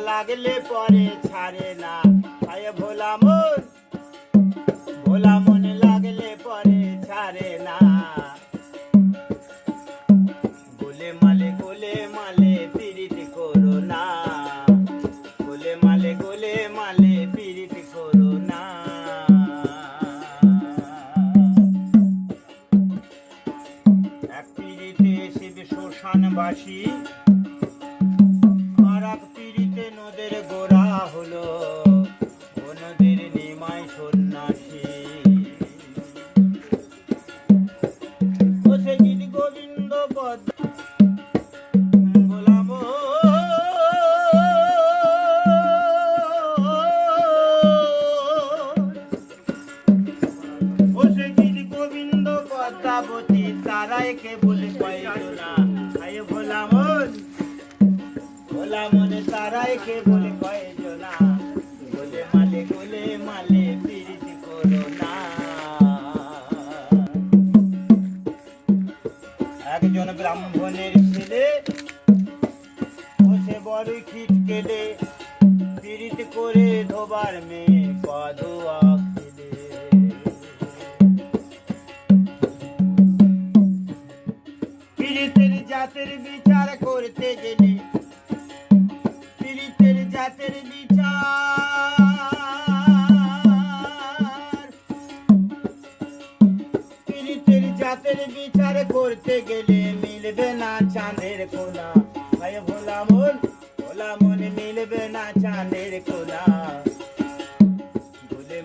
লাগলে পরে ছাড়ে না আয় ভোলা মন, ভোলা মন লাগলে পরে ছাড়ে না। গোলে মালে পিরিত করো না, গোলে মালে পিরিত করো না। এক পিরিতে শিব শ্মশানবাসী, নদের গোড়া হলো ও নদীর নিমাই সন্ন্যাসী। ও সে গীত গোবিন্দ পদ বলাম, ও সে গীত গোবিন্দ পদ্মাবতী তারাই কে বলে কয়জনা আয় ভোলা মন, ভোলা মনে তারাই কে বলে কয়জনা। গোলে মালে পিরিতি করো না। একজন ব্রাহ্মণের ছেলে বসে বড় খিট কেলে, পিরিত করে ধোবার মেয়ে কদুয়া খেলে। পিরিতের জাতের বিচার করতে গেলে, পিরিতের জাতের বিচার, পিরিতের জাতের বিচার করতে গেলে মিলবে না চাঁদের কোনা ভাই ভোলা মন, ভোলা মন মিলবে না চাঁদের কোনা। গোলে